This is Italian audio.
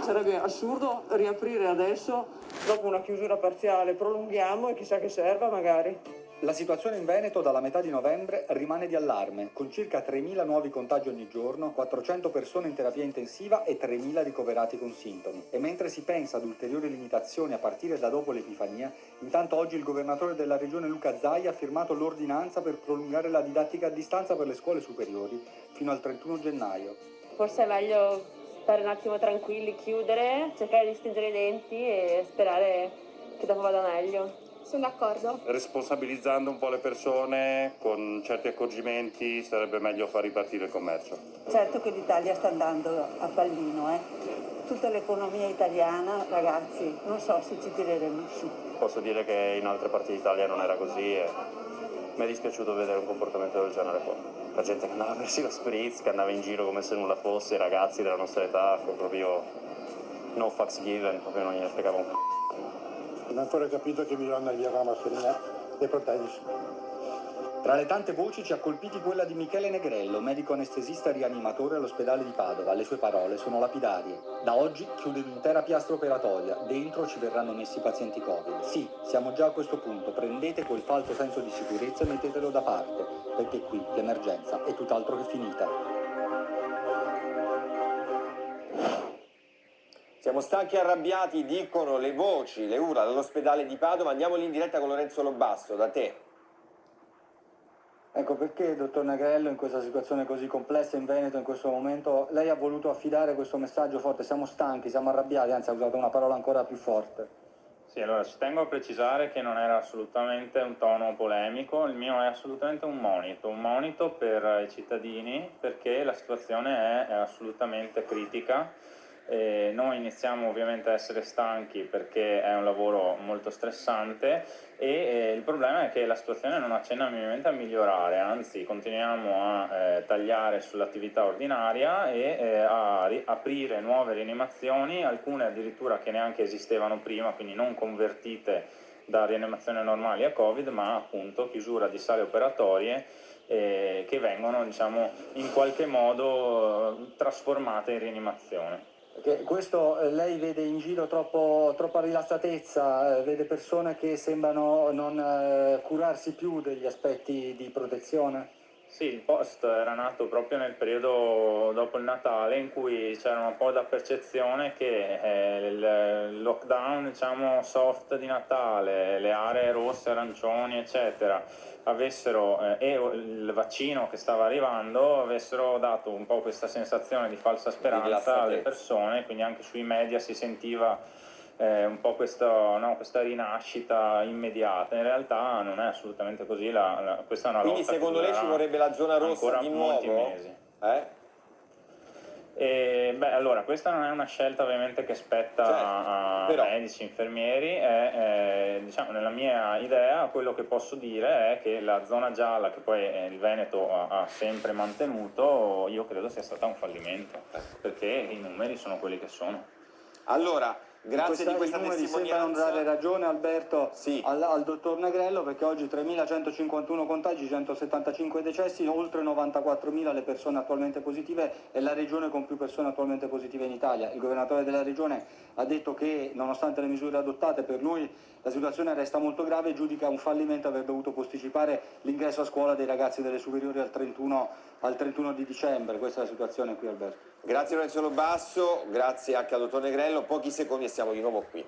sarebbe assurdo riaprire adesso, dopo una chiusura parziale, prolunghiamo e chissà che serva magari. La situazione in Veneto dalla metà di novembre rimane di allarme, con circa 3.000 nuovi contagi ogni giorno, 400 persone in terapia intensiva e 3.000 ricoverati con sintomi. E mentre si pensa ad ulteriori limitazioni a partire da dopo l'Epifania, intanto oggi il governatore della regione Luca Zaia ha firmato l'ordinanza per prolungare la didattica a distanza per le scuole superiori fino al 31 gennaio. Forse è meglio stare un attimo tranquilli, chiudere, cercare di stringere i denti e sperare che dopo vada meglio. Sono d'accordo. Responsabilizzando un po' le persone con certi accorgimenti sarebbe meglio far ripartire il commercio. Certo che l'Italia sta andando a pallino, Tutta l'economia italiana, ragazzi, non so se ci tireremo su. Posso dire che in altre parti d'Italia non era così e mi è dispiaciuto vedere un comportamento del genere qua. La gente che andava a bersi lo spritz, che andava in giro come se nulla fosse, i ragazzi della nostra età, proprio no fucks given, proprio non gliene fregava un c***o. Non ho ancora capito che bisogna via la mascherina e proteggersi. Tra le tante voci ci ha colpiti quella di Michele Negrello, medico anestesista rianimatore all'ospedale di Padova. Le sue parole sono lapidarie. Da oggi chiude un'intera piastra operatoria, dentro ci verranno messi pazienti Covid. Sì, siamo già a questo punto, prendete quel falso senso di sicurezza e mettetelo da parte, perché qui l'emergenza è tutt'altro che finita. Siamo stanchi e arrabbiati, dicono le voci, le urla dall'ospedale di Padova. Andiamo lì in diretta con Lorenzo Lobasso, da te. Ecco perché, dottor Negrello, in questa situazione così complessa in Veneto, in questo momento, lei ha voluto affidare questo messaggio forte. Siamo stanchi, siamo arrabbiati, anzi ha usato una parola ancora più forte. Sì, allora ci tengo a precisare che non era assolutamente un tono polemico, il mio è assolutamente un monito per i cittadini, perché la situazione è assolutamente critica. Noi iniziamo ovviamente a essere stanchi perché è un lavoro molto stressante e il problema è che la situazione non accenna minimamente a migliorare, anzi continuiamo a tagliare sull'attività ordinaria e a aprire nuove rianimazioni, alcune addirittura che neanche esistevano prima, quindi non convertite da rianimazione normali a Covid, ma appunto chiusura di sale operatorie che vengono, diciamo, in qualche modo trasformate in rianimazione. Perché questo lei vede in giro troppa rilassatezza, vede persone che sembrano non curarsi più degli aspetti di protezione? Sì, il post era nato proprio nel periodo dopo il Natale, in cui c'era un po' da percezione che il lockdown, diciamo, soft di Natale, le aree rosse, arancioni, eccetera, avessero, e il vaccino che stava arrivando, avessero dato un po' questa sensazione di falsa speranza alle persone, quindi anche sui media si sentiva un po' questa rinascita immediata. In realtà non è assolutamente così, questa è una Quindi lotta secondo lei ci vorrebbe la zona rossa di nuovo? Molti mesi. Allora, questa non è una scelta ovviamente che spetta a medici, infermieri, diciamo, nella mia idea quello che posso dire è che la zona gialla, che poi il Veneto ha sempre mantenuto, io credo sia stata un fallimento, perché i numeri sono quelli che sono. Allora, grazie di questa testimonianza. testimonianza. Sembrano dare ragione, Alberto, sì, al dottor Negrello, perché oggi 3.151 contagi, 175 decessi, oltre 94.000 le persone attualmente positive, è la regione con più persone attualmente positive in Italia. Il governatore della regione ha detto che, nonostante le misure adottate, per lui la situazione resta molto grave e giudica un fallimento aver dovuto posticipare l'ingresso a scuola dei ragazzi delle superiori al 31 di dicembre. Questa è la situazione qui, Alberto. Grazie Lorenzo Lobasso, grazie anche al dottor Negrello. Pochi secondi e siamo di nuovo qui.